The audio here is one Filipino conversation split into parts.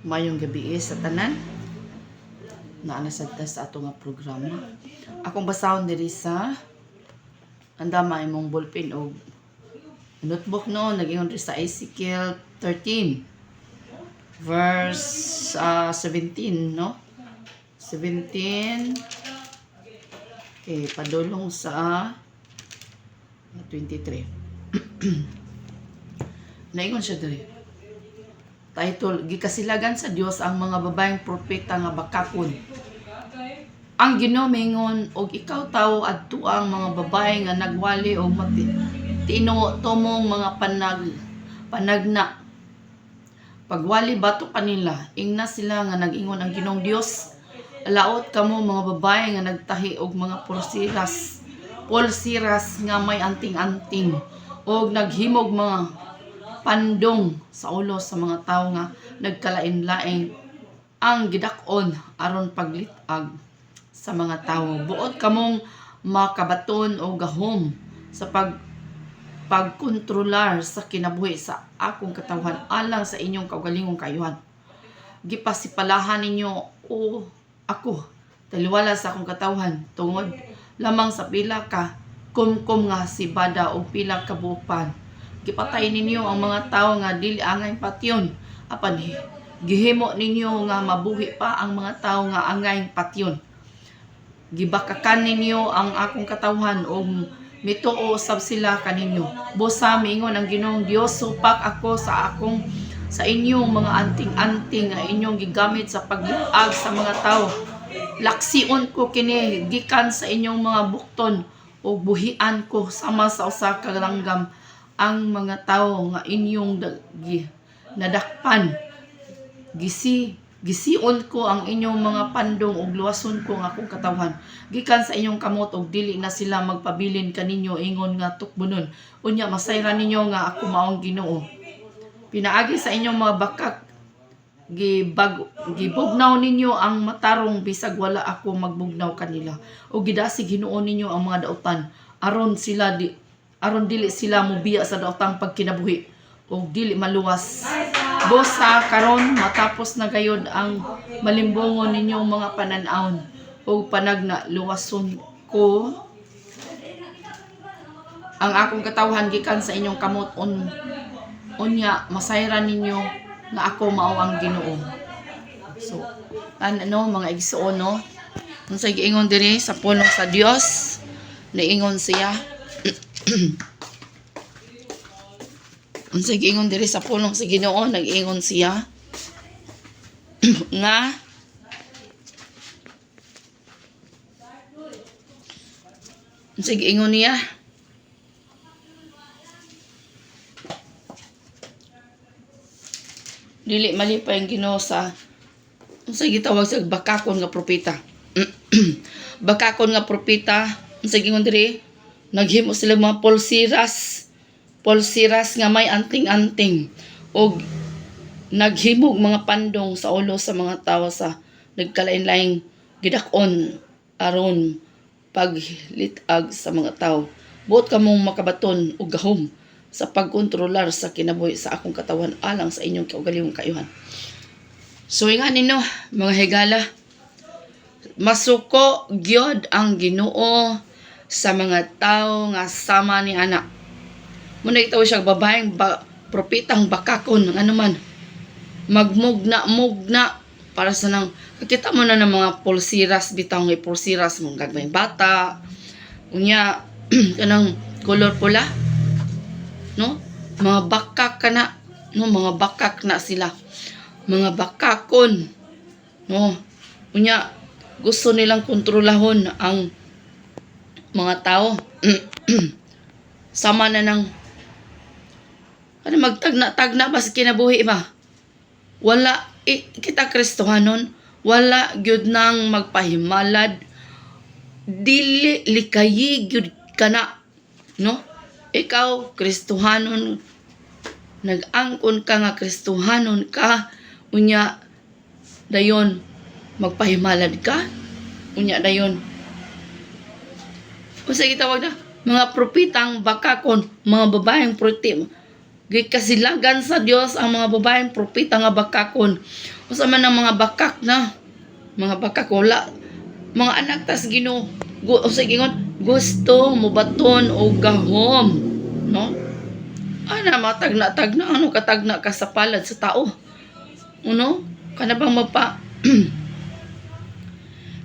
Mayong gabi sa tanan na nasagta sa ato nga programa. Akong basahon diri sa andama imong ballpen og notebook no, nag-ingon diri sa Ezekiel 13 verse 17 no. 17 okay, padulong sa 23. Naingon siya diri. Title, gikasilagan sa Dios ang mga babaeng propeta nga bakakon. Ang Ginoo mingon, og ikaw tawo adto ang mga babae nga nagwali og tinutumong mga panagna. Pagwali bato kanila, ingna sila nga nag-ingon ang Ginoong Dios. Laot kamo mga babae nga nagtahi og mga pulsiras nga may anting-anting og naghimog mga pandong sa ulo sa mga tao nga nagkalain-laing ang gidakon aron paglitag sa mga tao. Buot kamong makabaton o gahom sa pagkontrolar sa kinabuhi sa akong katawhan alang sa inyong kaugalingong kayuhan. Gipasipalahan ninyo o ako taliwala sa akong katawhan tungod lamang sa pila ka kumkum nga sibada o pila ka bupan. Gipatay ninyo ang mga tao nga dili angay patyon, apan gihimo ninyo nga mabuhi pa ang mga tao nga angay patyon. Gibakakan ninyo ang akong katawhan o mituo sab sila kaninyo. Busa miingon ang Ginoong Dios, supak ako sa inyong mga anting-anting nga inyong gigamit sa paglitag sa mga tao. Laksiun ko kini gikan sa inyong mga bukton o buhian ko sama sa usa ka langgam ang mga tao nga inyong nadakpan. Gision ko ang inyong mga pandong ug luwason ko ang akong katawhan gikan sa inyong kamot ug dili na sila magpabilin kaninyo ingon nga tukbonon. Unya masayran ninyo nga ako maong Ginoo. Pinaagi sa inyong mga bakak gibugnaw ninyo ang matarong bisag wala ako magbugnaw kanila. O gidasi Ginoo ninyo ang mga dautan aron dili sila mobiya sa daotang pagkinabuhi o dili maluwas. Bosa karon matapos na gayud ang malimbongon ninyong mga panan-awon o panagna luwason ko ang akong katawhan gikan sa inyong kamot unya masayran ninyo nga ako mao ang Ginoo. So mga igsoon no, unsay giingon diri sa pulong sa Dios, niingon siya unsay giingon diri sa pulong sa Ginoo, nag-ingon siya nga unsay giingon niya dili malipay ang Ginoo sa unsay gitawag sa bakakon nga propeta. Bakakon nga propeta, unsay giingon diri, naghimo sila mga pulsiras nga may anting-anting o naghimog mga pandong sa ulo sa mga tawo sa nagkalain-laing gidakon aron paglitag sa mga tawo. Buot kamong makabaton og gahom sa pagkontrolar sa kinabuhi sa akong katawan alang sa inyong kaugalingong kayuhan. So nga ninyo mga higala, masuko gyud ang Ginoo sa mga tao nga sama ni ana. Muna itaw siya babaeng propetang bakakon ano man magmugna para sa nang kakita mo na ng mga pulsiras bitaw nga pulsiras mong gagmay bata unya kanang color pula no, mga bakak kana no, mga bakak na sila, mga bakakon no, unya gusto nilang kontrolahon ang mga tao. Sama na ng magtagna-tagna ba sa kinabuhi ba? Wala kita Kristohanon, wala gyud nang magpahimalad, dili likayi gyud kana no? Ikaw Kristohanon, nag-angkon ka nga Kristohanon ka, unya dayon magpahimalad ka, unya dayon usa gitawag na mga propetang bakakon, mga babaeng propeta. Gikasilagan sa Dios ang mga babaeng propeta nga bakakon Usa man ang mga bakak na. Mga bakak wala. Mga anak tas Ginoo. Usa gingon gusto mo baton og gahom, no? Ana matagna-tagna ano katagna ka sa palad sa tao. Uno, kana bang magpa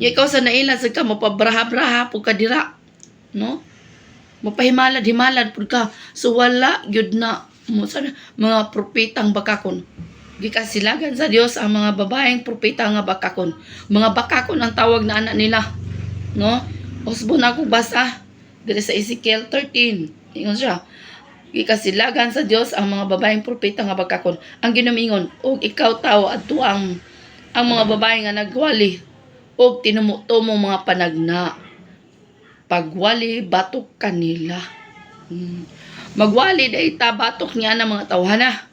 ikaw sa naila sa ka mapabraha-braha pud ka dira, no? Mapahimalad-himalad pud ka. So wala gyud na mo sa mga propetang bakakon. Gikasilagan sa Dios ang mga babaeng propeta nga bakakon. Mga bakakon ang tawag na anak nila, no? Usbon ako basa diri sa Ezekiel 13. Ingon siya, gikasilagan sa Dios ang mga babaeng propeta nga bakakon. Ang ginumingon, og ikaw tao adto ang mga babae nga nagwali og tinumuto mo mga panagna. Pagwali batok kanila. Magwali day ta batok niya ng mga tawhana.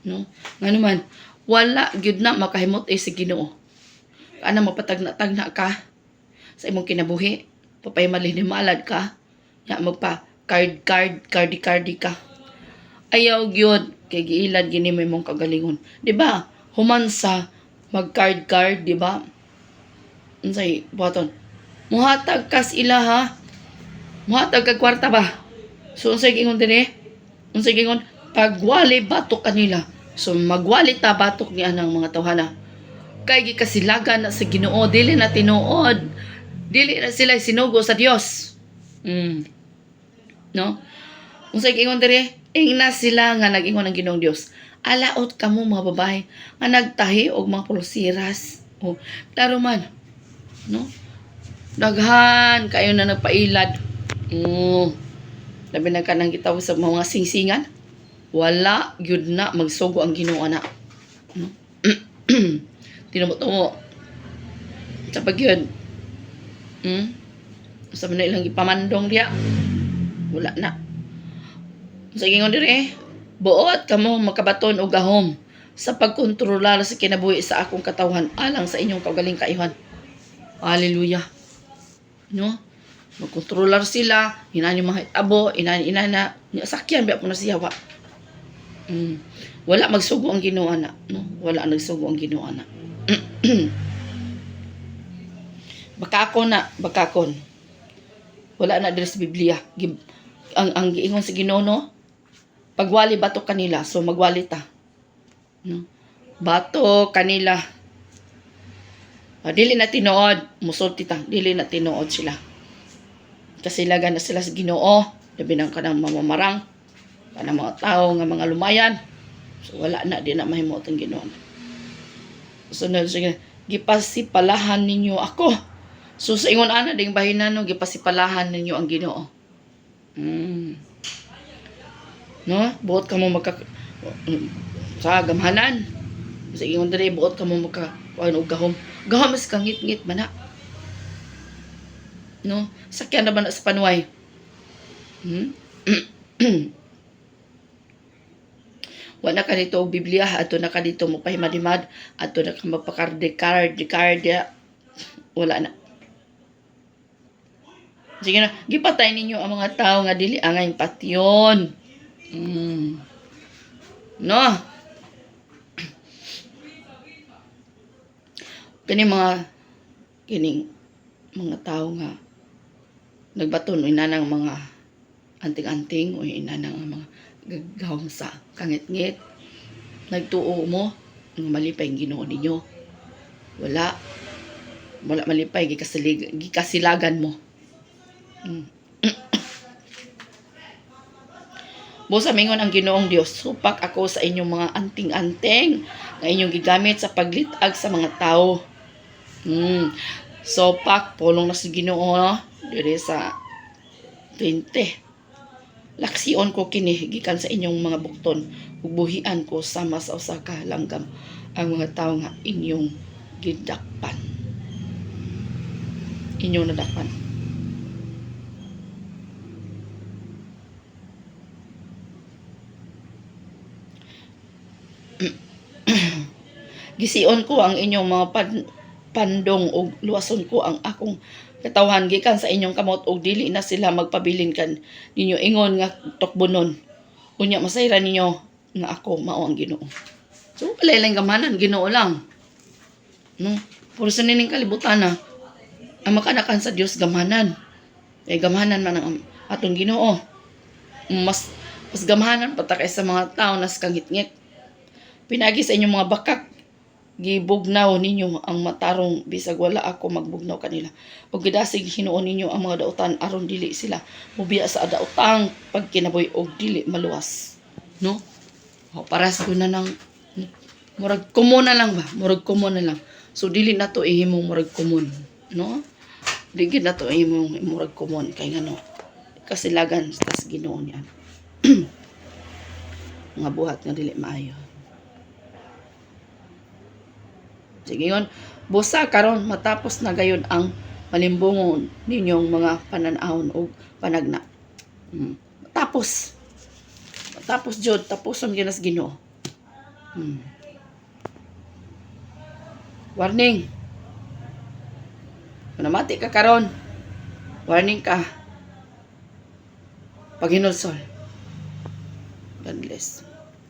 No? Nga naman, wala gyud na makahimot sa Ginoo. Ana mapatagna-tagna ka sa imong kinabuhi, papaymalin-malad ka, ya magpa cardi ka. Ayaw gyud kay giilad gini mo imong kagalingon. Di ba? Human sa mag-card, di ba? Unsay buhaton? Muhatag kas ila ha. Muhatag kag kwarta ba? So unsay gingon dinhi? Unsay gingon pagwali batok kanila. So magwali ta batok ni anang mga tawhana. Kay gikasilagan na sa Ginoo, dili na tinuod. Dili na sila sinugo sa Dios. No? Unsay gingon diri? Ingna sila nga nag-ingon ang Ginoong Dios. Alaot kamo mga babae nga nagtahi og mga pulsiras. O klaro man. No? Daghan kayo na nagpailad. Labi na kanang gitaw sa mga singsingan. Wala gyud na magsugo ang Ginoo na. No? Tinumo-tumo. Sa pagyud. Sa man ilang ipamandong diya. Wala na. Sa gingon dire, buot kamo makabaton og gahom sa pagkontrolar sa kinabuhi sa akong katawhan alang sa inyong kaugaling kaihan. Hallelujah. No? Magkontrolar sila, inani mga hitabo, inana, sakyan biya po na siya wa. Wala magsugo ang Ginoo na, no? Wala nagsugo ang Ginoo na. Bakakon. Wala na diri sa Biblia. Ang giingon sa Ginoo, no? Pagwali batok kanila, so magwali ta. No? Batok kanila. Dili na tinuod, musulti ta, dili na tinuod sila. Kasilagan na sila sa Ginoo, labi nang kanang mamamarang, kanang mga tao nga mga lumayan. So wala na, di na mahimot ang Ginoo. Sunod sige, gipasipalahan ninyo ako. So sa ingon ana ding bahinano, gipasipalahan ninyo ang Ginoo. No? Buot ka mo sa gamhanan. Sa ingon diri buot ka mo og gahom. Gahom mas kangit-ngit man na. No? Sakyan na ba na sa panuway? Wala ka dito og Biblia, ato na ka dito mo pahimadimad, ato na ka magpa-card. Wala na. Sige na, gipatay ninyo ang mga tao nga dili angay patyon. No? Kining mga tao nga nagbaton o inanang mga anting-anting o inanang mga gagawang sa kangit-ngit. Nagtuo mo ng malipay ang Ginoo ninyo. Wala malipay, gikasilagan mo. Busa mingon ang Ginoong Dios, supak ako sa inyong mga anting-anting nga inyong gigamit sa paglitag sa mga tao. Supak, pulong na sa Ginoo, no? Dire sa 20. Laksiyon ko kini gikan sa inyong mga bukton, ug buhian ko sama sa usa ka langgam ang mga tao nga inyong gidakpan. Inyong nadakpan. Gision ko ang inyong mga pandong ug luwason ko ang akong katawhan gikan sa inyong kamot ug dili na sila magpabilin kan ninyo ingon nga tukbonon. Unya masayra ninyo nga ako mao ang Ginoo. So palaylay gamanan Ginoo lang. No? Puro sa nining kalibutan na ang makanakan sa Dios gamhanan. Gamhanan man ang atong Ginoo. Mas gamhanan pa ta kaysa mga tao nas kangit-ngit. Pinagi sa inyong mga bakak, gibugnaw ninyo ang matarong bisag wala ako magbugnaw kanila. Ug gidasig hinuon ninyo ang mga dautan aron dili sila mobiya sa daotang pagkinabuhi og dili maluwas. No? Para sa na nang murag common na lang ba? Murag common na lang. So dili na to ihimong murag common, no? Dili na to ihimong murag common kay ngano. Kasilagan tas Ginoo niya. Mga buhat nga dili maayo. Sige yun, busa karon matapos na gayon ang malimbungon ninyong mga pananahon o panagna. Tapos jud, tapuson ginas Ginoo. Warning. Kung namati ka karon, warning ka. Pag hinulsol. God bless.